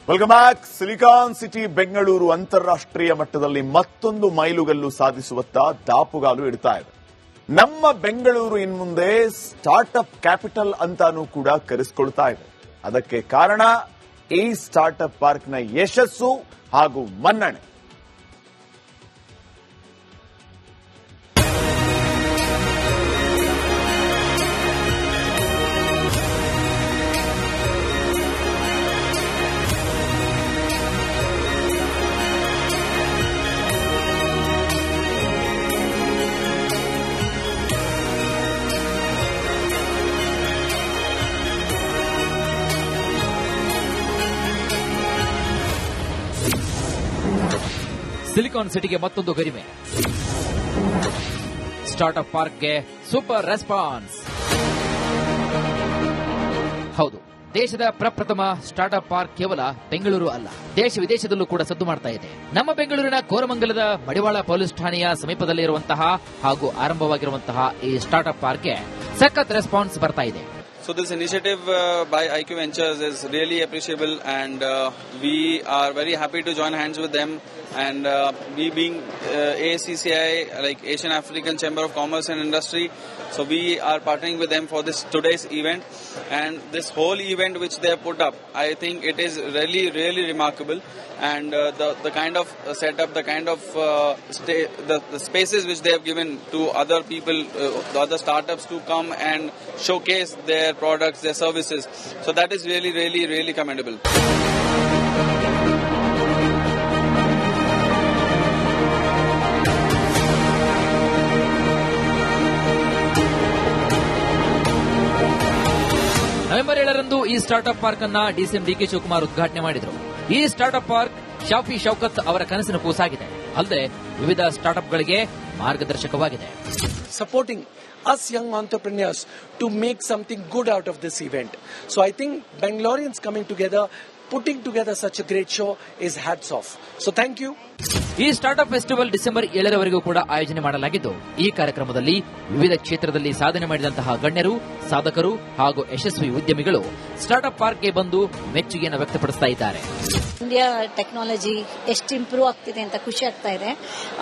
Welcome back. Silicon city Bengaluru ಅಂತಾರಾಷ್ಟ್ರೀಯ ಮಟ್ಟದಲ್ಲಿ ಮತ್ತೊಂದು ಮೈಲುಗಲ್ಲು ಸಾಧಿಸುವತ್ತ ದಾಪುಗಾಲು ಇಡ್ತಾ ಇದೆ. ನಮ್ಮ ಬೆಂಗಳೂರು ಇನ್ಮುಂದೆ ಸ್ಟಾರ್ಟ್ಅಪ್ ಕ್ಯಾಪಿಟಲ್ ಅಂತಾನೂ ಕೂಡ ಕರೆಸಿಕೊಳ್ತಾ ಇದೆ. ಅದಕ್ಕೆ ಕಾರಣ ಈ ಸ್ಟಾರ್ಟ್ಅಪ್ ಪಾರ್ಕ್ನ ಯಶಸ್ಸು ಹಾಗೂ ಮನ್ನಣೆ. ಸಿಲಿಕಾನ್ ಸಿಟಿಗೆ ಮತ್ತೊಂದು ಗರಿಮೆ. ಸ್ಟಾರ್ಟ್ಅಪ್ ಪಾರ್ಕ್ಗೆ ಸೂಪರ್ ರೆಸ್ಪಾನ್ಸ್. ಹೌದು, ದೇಶದ ಪ್ರಪ್ರಥಮ ಸ್ಟಾರ್ಟ್ಅಪ್ ಪಾರ್ಕ್ ಕೇವಲ ಬೆಂಗಳೂರು ಅಲ್ಲ, ದೇಶ ವಿದೇಶದಲ್ಲೂ ಕೂಡ ಸದ್ದು ಮಾಡ್ತಾ ಇದೆ. ನಮ್ಮ ಬೆಂಗಳೂರಿನ ಕೋರಮಂಗಲದ ಮಡಿವಾಳ ಪೊಲೀಸ್ ಠಾಣೆಯ ಸಮೀಪದಲ್ಲಿರುವಂತಹ ಹಾಗೂ ಆರಂಭವಾಗಿರುವಂತಹ ಈ ಸ್ಟಾರ್ಟ್ಅಪ್ ಪಾರ್ಕ್ಗೆ ಸಖತ್ ರೆಸ್ಪಾನ್ಸ್ ಬರ್ತಾ ಇದೆ. So this initiative by IQ Ventures is really appreciable, and we are very happy to join hands with them. And we being AACCI, like Asian African Chamber of Commerce and Industry, so we are partnering with them for this today's event. And this whole event which they have put up, I think it is really remarkable. And the kind of setup, the kind of the spaces which they have given to other people, the other startups to come and showcase their products, their services. So that is really commendable. November 7ರಂದು ಈ startup park ಅನ್ನ DCM DK Shivakumar ಉದ್ಘಾಟನೆ ಮಾಡಿದರು. ಈ startup park Shafi Shaukat ಅವರ ಕನಸಿನ ಕೂಸಾಗಿದೆ, ಅಲ್ಲದೆ ವಿವಿಧ ಸ್ಟಾರ್ಟ್ಅಪ್ಗಳಿಗೆ ಮಾರ್ಗದರ್ಶಕವಾಗಿದೆ. Supporting us young entrepreneurs to make something good out of this event. So I think Bangaloreans coming together, putting together such a great show is hats off. So thank you. ಈ startup festival December 7ರವರೆಗೂ ಕೂಡ ಆಯೋಜನೆ ಮಾಡಲಾಗಿದ್ದು, ಈ ಕಾರ್ಯಕ್ರಮದಲ್ಲಿ ವಿವಿಧ ಕ್ಷೇತ್ರದಲ್ಲಿ ಸಾಧನೆ ಮಾಡಿದಂತಹ ಗಣ್ಯರು, ಸಾಧಕರು ಹಾಗೂ ಯಶಸ್ವಿ ಉದ್ಯಮಿಗಳು ಸ್ಟಾರ್ಟ್ಅಪ್ ಪಾರ್ಕ್ಗೆ ಬಂದು ಮೆಚ್ಚುಗೆಯನ್ನು ವ್ಯಕ್ತಪಡಿಸ್ತಾ ಇದ್ದಾರೆ. ಇಂಡಿಯಾ ಟೆಕ್ನಾಲಜಿ ಎಷ್ಟು ಇಂಪ್ರೂವ್ ಆಗ್ತಿದೆ ಅಂತ ಖುಷಿ ಆಗ್ತಾ ಇದೆ.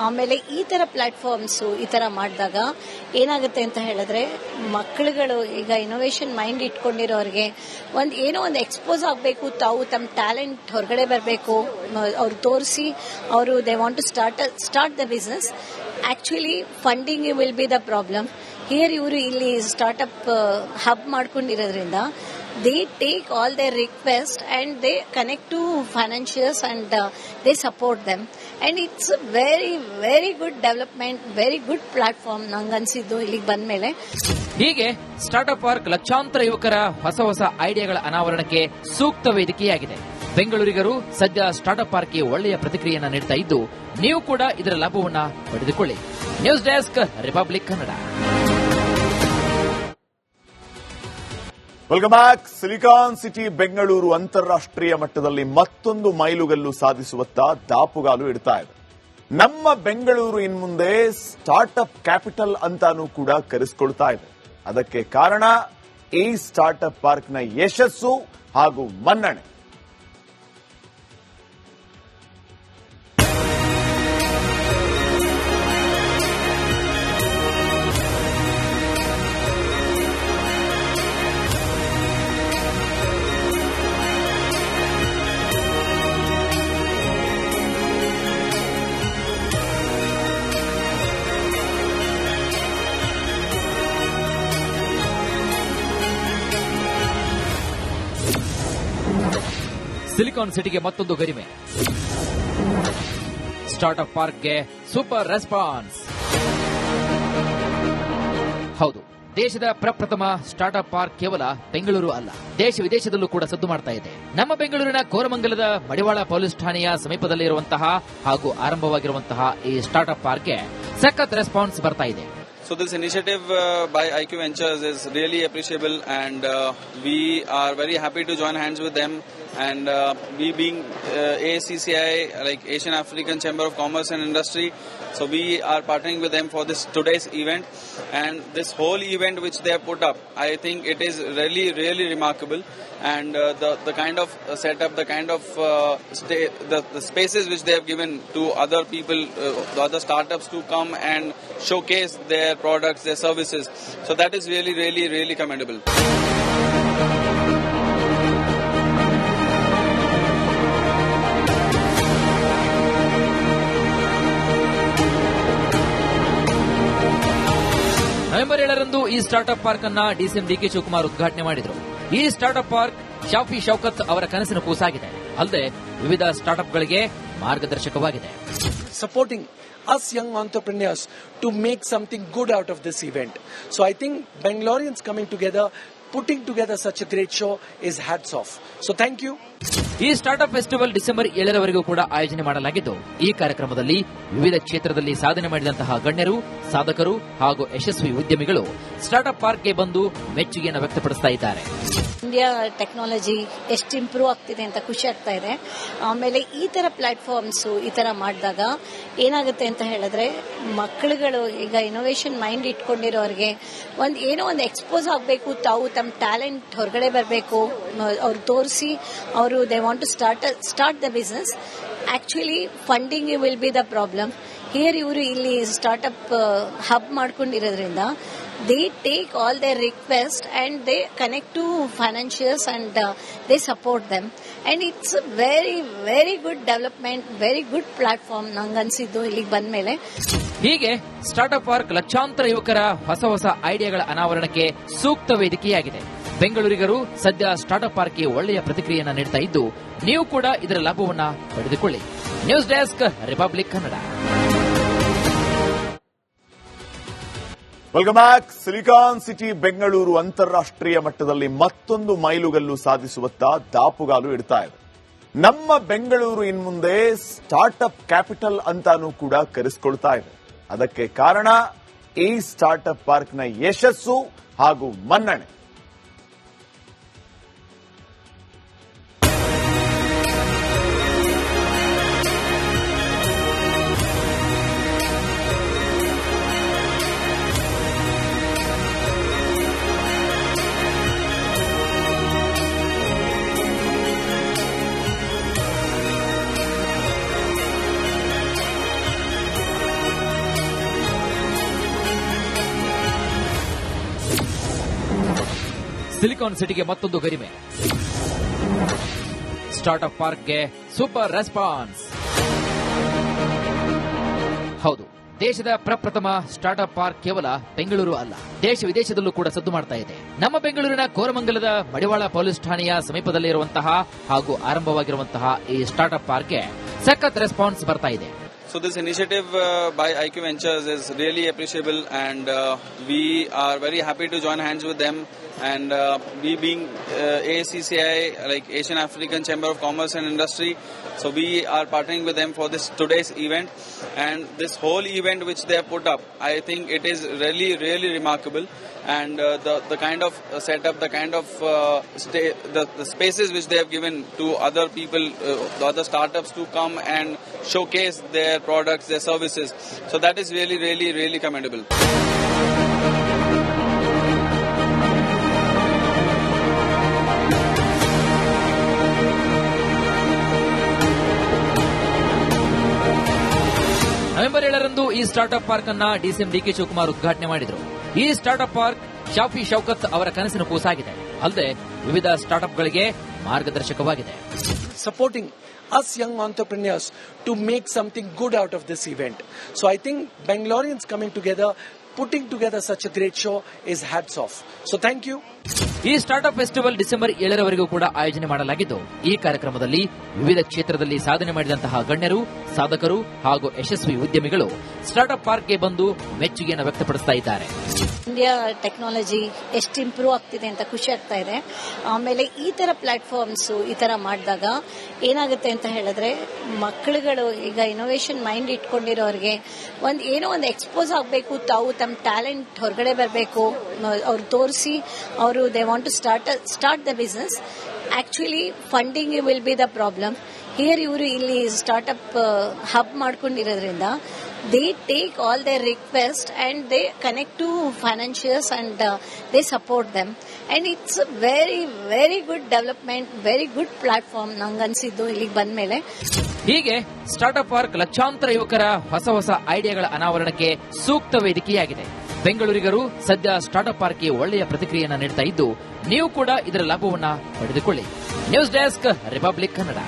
ಆಮೇಲೆ ಈ ತರ ಪ್ಲಾಟ್ಫಾರ್ಮ್ಸ್ ಈ ತರ ಮಾಡಿದಾಗ ಏನಾಗುತ್ತೆ ಅಂತ ಹೇಳಿದ್ರೆ, ಮಕ್ಕಳುಗಳು ಈಗ ಇನೋವೇಷನ್ ಮೈಂಡ್ ಇಟ್ಕೊಂಡಿರೋರಿಗೆ ಏನೋ ಒಂದು ಎಕ್ಸ್ಪೋಸ್ ಆಗಬೇಕು, ತಾವು ತಮ್ಮ ಟ್ಯಾಲೆಂಟ್ ಹೊರಗಡೆ ಬರಬೇಕು, ಅವ್ರು ತೋರಿಸಿ ಅವರು they want to start the business. Actually funding will be the problem here. ಇವರು ಇಲ್ಲಿ ಸ್ಟಾರ್ಟ್ಅಪ್ ಹಬ್ ಮಾಡ್ಕೊಂಡಿರೋದ್ರಿಂದ they take all their requests and they connect to financiers and they support them, and it's a very good development, very good platform nangansiddu illige bandmele. ಹೀಗೆ startup park ಲಕ್ಷಾಂತರ ಯುವಕರ ಹೊಸ ಐಡಿಯಾಗಳ ಅನಾವರಣಕ್ಕೆ ಸೂಕ್ತ ವೇದಿಕೆಯಾಗಿದೆ. ಬೆಂಗಳೂರಿಗರು ಸದ್ಯ ಸ್ಟಾರ್ಟ್ಅಪ್ ಪಾರ್ಕ್ಗೆ ಒಳ್ಳೆಯ ಪ್ರತಿಕ್ರಿಯೆಯನ್ನು ನೀಡುತ್ತಾ ಇದ್ದು, ನೀವು ಕೂಡ ಇದರ ಲಾಭವನ್ನ ಪಡೆದುಕೊಳ್ಳಿ. News desk, republic Kannada. Welcome back. Silicon city Bengaluru ಅಂತಾರಾಷ್ಟ್ರೀಯ ಮಟ್ಟದಲ್ಲಿ ಮತ್ತೊಂದು ಮೈಲುಗಲ್ಲು ಸಾಧಿಸುವತ್ತ ದಾಪುಗಾಲು ಇಡ್ತಾ ಇದೆ. ನಮ್ಮ ಬೆಂಗಳೂರು ಇನ್ಮುಂದೆ ಸ್ಟಾರ್ಟ್ಅಪ್ ಕ್ಯಾಪಿಟಲ್ ಅಂತಾನೂ ಕೂಡ ಕರೆಸಿಕೊಳ್ತಾ ಇದೆ. ಅದಕ್ಕೆ ಕಾರಣ ಈ ಸ್ಟಾರ್ಟ್ಅಪ್ ಪಾರ್ಕ್ನ ಯಶಸ್ಸು ಹಾಗೂ ಮನ್ನಣೆ. ಸಿಲಿಕಾನ್ ಸಿಟಿಗೆ ಮತ್ತೊಂದು ಗರಿಮೆ. ಸ್ಟಾರ್ಟ್ಅಪ್ ಪಾರ್ಕ್ಗೆ ಸೂಪರ್ ರೆಸ್ಪಾನ್ಸ್. ಹೌದು, ದೇಶದ ಪ್ರಪ್ರಥಮ ಸ್ಟಾರ್ಟ್ಅಪ್ ಪಾರ್ಕ್ ಕೇವಲ ಬೆಂಗಳೂರು ಅಲ್ಲ, ದೇಶ ವಿದೇಶದಲ್ಲೂ ಕೂಡ ಸದ್ದು ಮಾಡ್ತಾ ಇದೆ. ನಮ್ಮ ಬೆಂಗಳೂರಿನ ಕೋರಮಂಗಲದ ಮಡಿವಾಳ ಪೊಲೀಸ್ ಠಾಣೆಯ ಸಮೀಪದಲ್ಲಿರುವಂತಹ ಹಾಗೂ ಆರಂಭವಾಗಿರುವಂತಹ ಈ ಸ್ಟಾರ್ಟ್ಅಪ್ ಪಾರ್ಕ್ಗೆ ಸಖತ್ ರೆಸ್ಪಾನ್ಸ್ ಬರ್ತಾ ಇದೆ. So this initiative by IQ Ventures is really appreciable, and we are very happy to join hands with them. and we being ACCI, like Asian African Chamber of Commerce and Industry, so we are partnering with them for this today's event, and this whole event which they have put up, I think it is really remarkable, and the kind of setup, the kind of the spaces which they have given to other people, the other startups to come and showcase their products, their services, so that is really commendable. November 7ರಂದು ಈ startup park ಅನ್ನ DCM DK Shivakumar ಉದ್ಘಾಟನೆ ಮಾಡಿದರು. ಈ startup park Shafi Shaukat ಅವರ ಕನಸಿನ ಕೂಸಾಗಿದೆ. ಅಲ್ಲದೆ ವಿವಿಧ ಸ್ಟಾರ್ಟ್ಅಪ್ಗಳಿಗೆ ಮಾರ್ಗದರ್ಶಕವಾಗಿದೆ. Supporting us young entrepreneurs to make something good out of this event. So I think Bangaloreans coming together, putting together such a great show is hats off. So thank you. ಈ startup festival December 7ರವರೆಗೂ ಕೂಡ ಆಯೋಜನೆ ಮಾಡಲಾಗಿದ್ದು, ಈ ಕಾರ್ಯಕ್ರಮದಲ್ಲಿ ವಿವಿಧ ಕ್ಷೇತ್ರದಲ್ಲಿ ಸಾಧನೆ ಮಾಡಿದಂತಹ ಗಣ್ಯರು, ಸಾಧಕರು ಹಾಗೂ ಯಶಸ್ವಿ ಉದ್ಯಮಿಗಳು ಸ್ಟಾರ್ಟ್ಅಪ್ ಪಾರ್ಕ್ಗೆ ಬಂದು ಮೆಚ್ಚುಗೆಯನ್ನು ವ್ಯಕ್ತಪಡಿಸ್ತಾ ಇದ್ದಾರೆ. ಇಂಡಿಯಾ ಟೆಕ್ನಾಲಜಿ ಎಷ್ಟು ಇಂಪ್ರೂವ್ ಆಗ್ತಿದೆ ಅಂತ ಖುಷಿ ಆಗ್ತಾ ಇದೆ. ಆಮೇಲೆ ಈ ತರ ಪ್ಲಾಟ್ಫಾರ್ಮ್ಸ್ ಈ ತರ ಮಾಡಿದಾಗ ಏನಾಗುತ್ತೆ ಅಂತ ಹೇಳಿದ್ರೆ, ಮಕ್ಕಳುಗಳು ಈಗ ಇನೋವೇಷನ್ ಮೈಂಡ್ ಇಟ್ಕೊಂಡಿರೋರಿಗೆ ಏನೋ ಒಂದು ಎಕ್ಸ್ಪೋಸ್ ಆಗಬೇಕು, ತಾವು ತಮ್ಮ ಟ್ಯಾಲೆಂಟ್ ಹೊರಗಡೆ ಬರಬೇಕು, ಅವ್ರು ತೋರಿಸಿ ಅವರು they want to start the business. Actually funding will be the problem here. ಇವರು ಇಲ್ಲಿ ಸ್ಟಾರ್ಟ್ಅಪ್ ಹಬ್ ಮಾಡ್ಕೊಂಡಿರೋದ್ರಿಂದ they take all their requests and they connect to financiers and they support them, and it's a very good development, very good platform nangansiddu illige bandmele. ಹೀಗೆ startup park ಲಕ್ಷಾಂತರ ಯುವಕರ ಹೊಸ ಐಡಿಯಾಗಳ ಅನಾವರಣಕ್ಕೆ ಸೂಕ್ತ ವೇದಿಕೆಯಾಗಿದೆ. ಬೆಂಗಳೂರಿಗರು ಸದ್ಯ ಸ್ಟಾರ್ಟ್ಅಪ್ ಪಾರ್ಕ್ಗೆ ಒಳ್ಳೆಯ ಪ್ರತಿಕ್ರಿಯೆಯನ್ನು ನೀಡ್ತಾ ಇದ್ದು, ನೀವು ಕೂಡ ಇದರ ಲಾಭವನ್ನ ಪಡೆದುಕೊಳ್ಳಿ. News desk, republic Kannada. Welcome back. Silicon city Bengaluru ಅಂತಾರಾಷ್ಟ್ರೀಯ ಮಟ್ಟದಲ್ಲಿ ಮತ್ತೊಂದು ಮೈಲುಗಲ್ಲು ಸಾಧಿಸುವತ್ತ ದಾಪುಗಾಲು ಇಡ್ತಾ ಇದೆ. ನಮ್ಮ ಬೆಂಗಳೂರು ಇನ್ಮುಂದೆ ಸ್ಟಾರ್ಟ್ಅಪ್ ಕ್ಯಾಪಿಟಲ್ ಅಂತಾನೂ ಕೂಡ ಕರೆಸಿಕೊಳ್ತಾ ಇದೆ. ಅದಕ್ಕೆ ಕಾರಣ ಈ ಸ್ಟಾರ್ಟ್ಅಪ್ ಪಾರ್ಕ್ನ ಯಶಸ್ಸು ಹಾಗೂ ಮನ್ನಣೆ. ಸಿಲಿಕಾನ್ ಸಿಟಿಗೆ ಮತ್ತೊಂದು ಗರಿಮೆ. ಸ್ಟಾರ್ಟ್ಅಪ್ ಪಾರ್ಕ್ಗೆ ಸೂಪರ್ ರೆಸ್ಪಾನ್ಸ್. ಹೌದು, ದೇಶದ ಪ್ರಪ್ರಥಮ ಸ್ಟಾರ್ಟ್ಅಪ್ ಪಾರ್ಕ್ ಕೇವಲ ಬೆಂಗಳೂರು ಅಲ್ಲ, ದೇಶ ವಿದೇಶದಲ್ಲೂ ಕೂಡ ಸದ್ದು ಮಾಡ್ತಾ ಇದೆ. ನಮ್ಮ ಬೆಂಗಳೂರಿನ ಕೋರಮಂಗಲದ ಮಡಿವಾಳ ಪೊಲೀಸ್ ಠಾಣೆಯ ಸಮೀಪದಲ್ಲಿರುವಂತಹ ಹಾಗೂ ಆರಂಭವಾಗಿರುವಂತಹ ಈ ಸ್ಟಾರ್ಟ್ಅಪ್ ಪಾರ್ಕ್ಗೆ ಸಖತ್ ರೆಸ್ಪಾನ್ಸ್ ಬರ್ತಾ ಇದೆ. So this initiative by IQ Ventures is really appreciable, and we are very happy to join hands with them, and we being ACCI, like Asian African Chamber of Commerce and Industry, so we are partnering with them for this today's event, and this whole event which they have put up, I think it is really remarkable, and the kind of setup, the kind of the spaces which they have given to other people, the other startups to come and showcase their products, their services, so that is really commendable. November 7ರಂದು ಈ startup park ಅನ್ನ DCM DK Shivakumar ಉದ್ಘಾಟನೆ ಮಾಡಿದರು. ಈ startup park Shafi Shaukat ಅವರ ಕನಸಿನ ಕೂಸಾಗಿದೆ. ಅಲ್ಲದೆ ವಿವಿಧ ಸ್ಟಾರ್ಟ್ಅಪ್ಗಳಿಗೆ ಮಾರ್ಗದರ್ಶಕವಾಗಿದೆ. Supporting us young entrepreneurs to make something good out of this event. So I think Bangaloreans coming together, putting together such a great show is hats off. So thank you. ಈ startup festival December 7ರವರೆಗೂ ಕೂಡ ಆಯೋಜನೆ ಮಾಡಲಾಗಿದ್ದು, ಈ ಕಾರ್ಯಕ್ರಮದಲ್ಲಿ ವಿವಿಧ ಕ್ಷೇತ್ರದಲ್ಲಿ ಸಾಧನೆ ಮಾಡಿದಂತಹ ಗಣ್ಯರು, ಸಾಧಕರು ಹಾಗೂ ಯಶಸ್ವಿ ಉದ್ಯಮಿಗಳು ಸ್ಟಾರ್ಟ್ಅಪ್ ಪಾರ್ಕ್ಗೆ ಬಂದು ಮೆಚ್ಚುಗೆಯನ್ನು ವ್ಯಕ್ತಪಡಿಸ್ತಾ ಇದ್ದಾರೆ. ಇಂಡಿಯಾ ಟೆಕ್ನಾಲಜಿ ಎಷ್ಟು ಇಂಪ್ರೂವ್ ಆಗ್ತಿದೆ ಅಂತ ಖುಷಿ ಆಗ್ತಾ ಇದೆ. ಆಮೇಲೆ ಈ ತರ ಪ್ಲಾಟ್ಫಾರ್ಮ್ಸ್ ಈ ತರ ಮಾಡಿದಾಗ ಏನಾಗುತ್ತೆ ಅಂತ ಹೇಳಿದ್ರೆ, ಮಕ್ಕಳುಗಳು ಈಗ ಇನೋವೇಷನ್ ಮೈಂಡ್ ಇಟ್ಕೊಂಡಿರೋರಿಗೆ ಏನೋ ಒಂದು ಎಕ್ಸ್ಪೋಸ್ ಆಗಬೇಕು, ತಾವು ತಮ್ಮ ಟ್ಯಾಲೆಂಟ್ ಹೊರಗಡೆ ಬರಬೇಕು, ಅವ್ರು ತೋರಿಸಿ ಅವರು they want to start the business. Actually, funding will be the problem. Here ಇವರು ಇಲ್ಲಿ ಸ್ಟಾರ್ಟ್ಅಪ್ ಹಬ್ ಮಾಡ್ಕೊಂಡಿರೋದ್ರಿಂದ they take all their requests and they connect to financiers and they support them, and it's a very very good development, very good platform ನಂಗನ್ಸಿದ್ದು ಇಲ್ಲಿಗೆ ಬಂದ್ಮೇಲೆ. ಹೀಗೆ startup park ಲಕ್ಷಾಂತರ ಯುವಕರ ಹೊಸ ಹೊಸ ಐಡಿಯಾಗಳ ಅನಾವರಣಕ್ಕೆ ಸೂಕ್ತ ವೇದಿಕೆಯಾಗಿದೆ. ಬೆಂಗಳೂರಿಗರು ಸದ್ಯ ಸ್ಟಾರ್ಟ್ಅಪ್ ಪಾರ್ಕ್ಗೆ ಒಳ್ಳೆಯ ಪ್ರತಿಕ್ರಿಯೆಯನ್ನು ನೀಡ್ತಾ ಇದ್ದು, ನೀವು ಕೂಡ ಇದರ ಲಾಭವನ್ನ ಪಡೆದುಕೊಳ್ಳಿ. News desk, republic Kannada.